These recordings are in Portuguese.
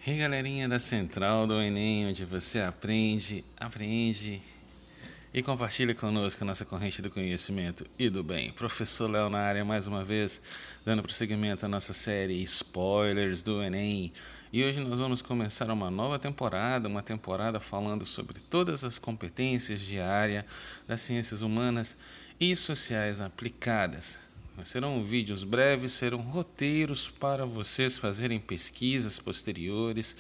E galerinha da Central do Enem, onde você aprende, aprende e compartilha conosco a nossa corrente do conhecimento e do bem. Professor Léo na área mais uma vez, dando prosseguimento à nossa série Spoilers do Enem. E hoje nós vamos começar uma nova temporada, uma temporada falando sobre todas as competências de área das ciências humanas e sociais aplicadas. Serão vídeos breves, serão roteiros para vocês fazerem pesquisas posteriores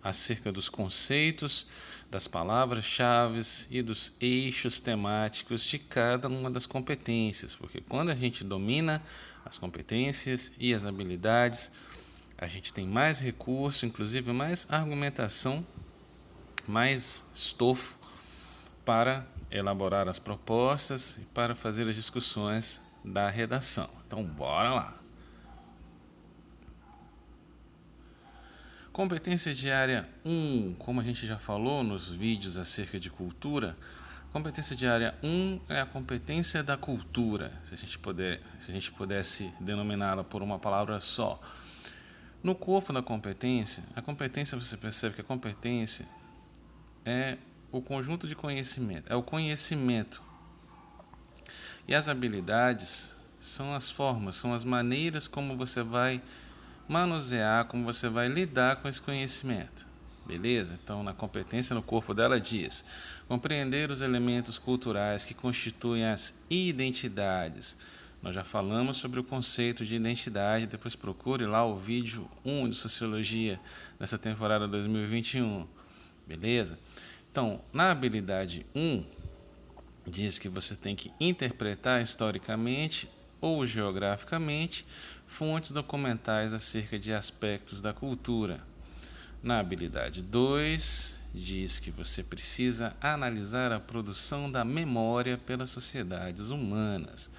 acerca dos conceitos, das palavras-chave e dos eixos temáticos de cada uma das competências, porque quando a gente domina as competências e as habilidades, a gente tem mais recurso, inclusive mais argumentação, mais estofo para elaborar as propostas e para fazer as discussões da redação. Então, bora lá. Competência de área 1, como a gente já falou nos vídeos acerca de cultura, competência de área 1 é a competência da cultura, se a gente pudesse denominá-la por uma palavra só. No corpo da competência, a competência, você percebe que a competência é o conjunto de conhecimento, é o conhecimento. E as habilidades são as formas, são as maneiras como você vai manusear, como você vai lidar com esse conhecimento. Beleza? Então, na competência no corpo dela diz: compreender os elementos culturais que constituem as identidades. Nós já falamos sobre o conceito de identidade, depois procure lá o vídeo 1 de Sociologia nessa temporada 2021. Beleza? Então, na habilidade 1, diz que você tem que interpretar historicamente ou geograficamente fontes documentais acerca de aspectos da cultura. Na habilidade 2, diz que você precisa analisar a produção da memória pelas sociedades humanas.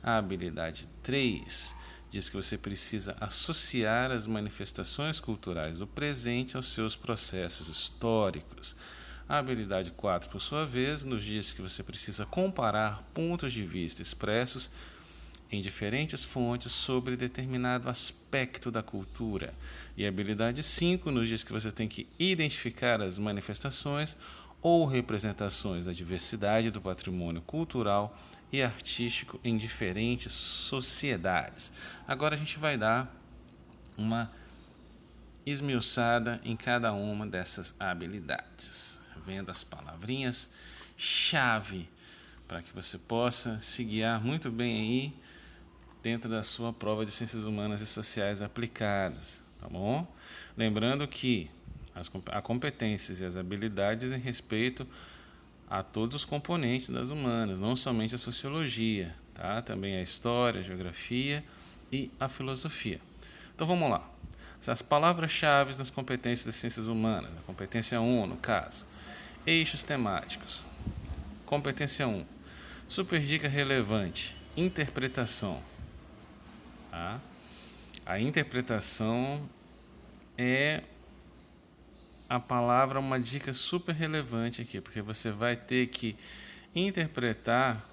A habilidade 3 diz que você precisa associar as manifestações culturais do presente aos seus processos históricos. A habilidade 4, por sua vez, nos diz que você precisa comparar pontos de vista expressos em diferentes fontes sobre determinado aspecto da cultura. E a habilidade 5 nos diz que você tem que identificar as manifestações ou representações da diversidade do patrimônio cultural e artístico em diferentes sociedades. Agora a gente vai dar uma esmiuçada em cada uma dessas habilidades, vendo as palavrinhas chave para que você possa se guiar muito bem aí dentro da sua prova de Ciências Humanas e Sociais aplicadas, tá bom? Lembrando que há competências e as habilidades em respeito a todos os componentes das humanas, não somente a sociologia, tá? Também a história, a geografia e a filosofia. Então vamos lá. As palavras-chave nas competências das ciências humanas, a competência 1 no caso. Eixos temáticos. Competência 1. Super dica relevante. Interpretação. Tá? A interpretação é a palavra, uma dica super relevante aqui, porque você vai ter que interpretar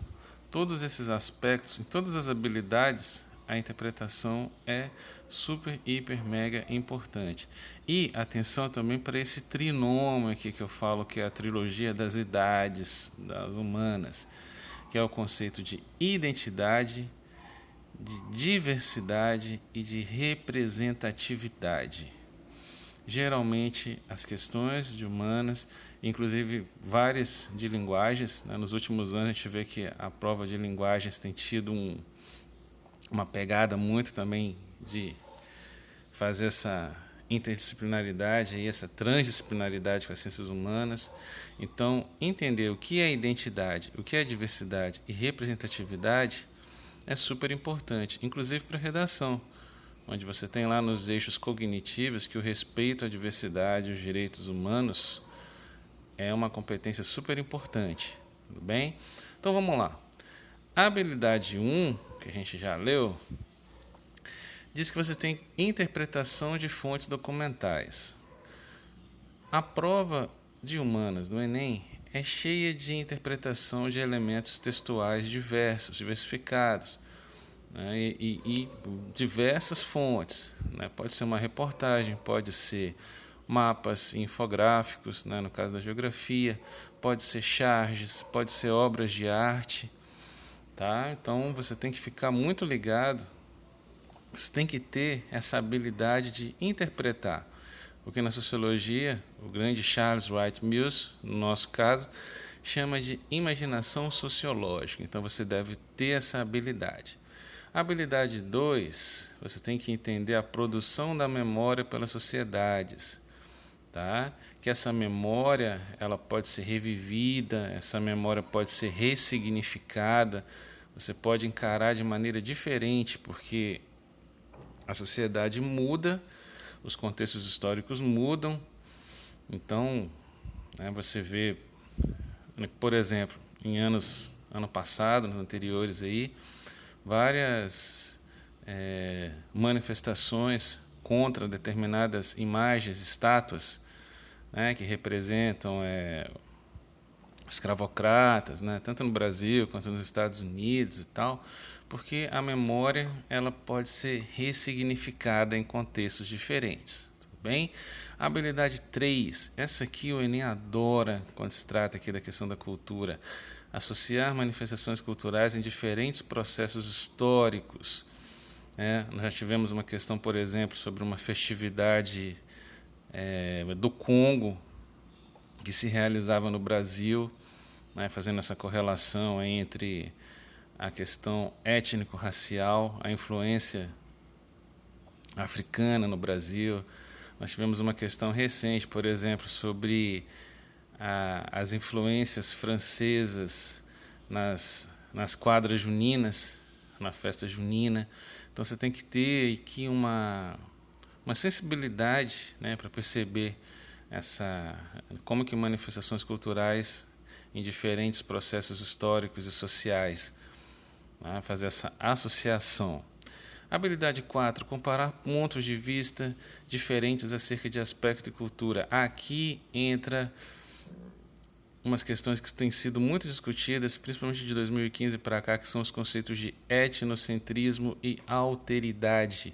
todos esses aspectos, todas as habilidades. A interpretação é super, hiper, mega importante. E atenção também para esse trinômio aqui que eu falo, que é a trilogia das idades das humanas, que é o conceito de identidade, de diversidade e de representatividade. Geralmente, as questões de humanas, inclusive várias de linguagens, né? Nos últimos anos a gente vê que a prova de linguagens tem tido uma pegada muito também de fazer essa interdisciplinaridade, e essa transdisciplinaridade com as ciências humanas. Então, entender o que é identidade, o que é diversidade e representatividade é super importante, inclusive para a redação, onde você tem lá nos eixos cognitivos que o respeito à diversidade e os direitos humanos é uma competência super importante, tudo bem? Então vamos lá. A habilidade 1, que a gente já leu, diz que você tem interpretação de fontes documentais. A prova de humanas no Enem é cheia de interpretação de elementos textuais diversos, diversificados, né, e diversas fontes, né? Pode ser uma reportagem, pode ser mapas infográficos, né, no caso da geografia, pode ser charges, pode ser obras de arte, tá? Então você tem que ficar muito ligado, você tem que ter essa habilidade de interpretar, porque na sociologia, o grande Charles Wright Mills, no nosso caso, chama de imaginação sociológica, então você deve ter essa habilidade. Habilidade 2, você tem que entender a produção da memória pelas sociedades, tá? Que essa memória ela pode ser revivida, essa memória pode ser ressignificada, você pode encarar de maneira diferente, porque a sociedade muda, os contextos históricos mudam, então, né, você vê, por exemplo, ano passado, nos anteriores aí, várias manifestações contra determinadas imagens, estátuas, né, que representam escravocratas, né, tanto no Brasil quanto nos Estados Unidos e tal, porque a memória ela pode ser ressignificada em contextos diferentes. Tudo bem? A habilidade 3, essa aqui o Enem adora quando se trata aqui da questão da cultura. Associar manifestações culturais em diferentes processos históricos. Nós já tivemos uma questão, por exemplo, sobre uma festividade do Congo que se realizava no Brasil, né, fazendo essa correlação entre a questão étnico-racial, a influência africana no Brasil. Nós tivemos uma questão recente, por exemplo, sobre as influências francesas nas quadras juninas, na festa junina. Então você tem que ter aqui uma sensibilidade, né, para perceber como que manifestações culturais em diferentes processos históricos e sociais, né, fazer essa associação. Habilidade 4, comparar pontos de vista diferentes acerca de aspecto e cultura. Aqui entra umas questões que têm sido muito discutidas, principalmente de 2015 para cá, que são os conceitos de etnocentrismo e alteridade.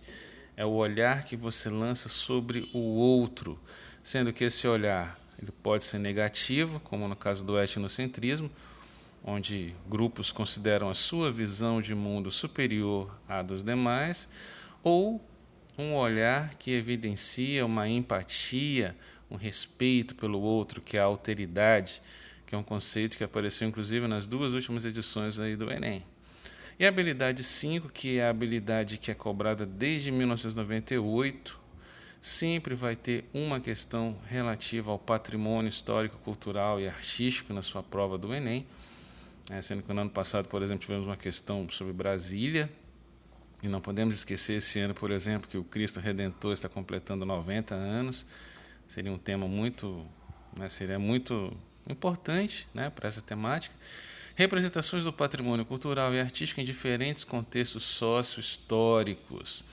É o olhar que você lança sobre o outro, sendo que esse olhar ele pode ser negativo, como no caso do etnocentrismo, onde grupos consideram a sua visão de mundo superior à dos demais, ou um olhar que evidencia uma empatia, um respeito pelo outro, que é a alteridade, que é um conceito que apareceu inclusive nas 2 últimas edições aí do Enem. E a habilidade 5, que é a habilidade que é cobrada desde 1998, sempre vai ter uma questão relativa ao patrimônio histórico, cultural e artístico na sua prova do Enem, sendo que no ano passado, por exemplo, tivemos uma questão sobre Brasília, e não podemos esquecer esse ano, por exemplo, que o Cristo Redentor está completando 90 anos, seria um tema muito importante, né, para essa temática. Representações do patrimônio cultural e artístico em diferentes contextos sócio-históricos.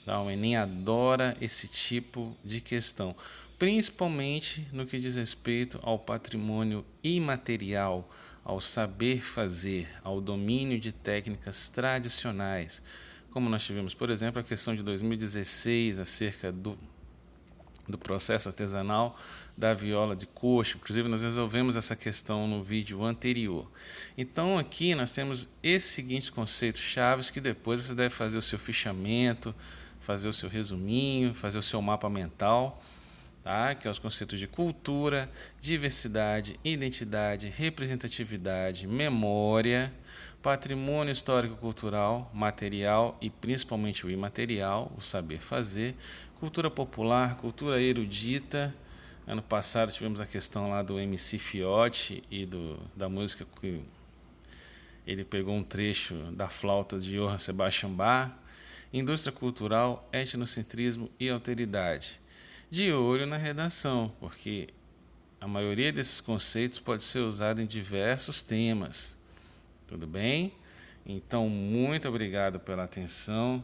O Enem adora esse tipo de questão, principalmente no que diz respeito ao patrimônio imaterial, ao saber fazer, ao domínio de técnicas tradicionais, como nós tivemos, por exemplo, a questão de 2016 acerca do processo artesanal da viola de coxo. Inclusive, nós resolvemos essa questão no vídeo anterior. Então, aqui nós temos esses seguintes conceitos chaves que depois você deve fazer o seu fichamento, fazer o seu resuminho, fazer o seu mapa mental, tá? Que é os conceitos de cultura, diversidade, identidade, representatividade, memória, patrimônio histórico-cultural, material e principalmente o imaterial, o saber fazer, cultura popular, cultura erudita. Ano passado tivemos a questão lá do MC Fiote e da música que ele pegou um trecho da flauta de Johann Sebastian Bach. Indústria cultural, etnocentrismo e alteridade. De olho na redação, porque a maioria desses conceitos pode ser usado em diversos temas. Tudo bem? Então, muito obrigado pela atenção.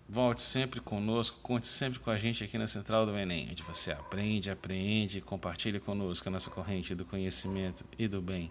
Volte sempre conosco, conte sempre com a gente aqui na Central do Enem, onde você aprende, apreende e compartilha conosco a nossa corrente do conhecimento e do bem.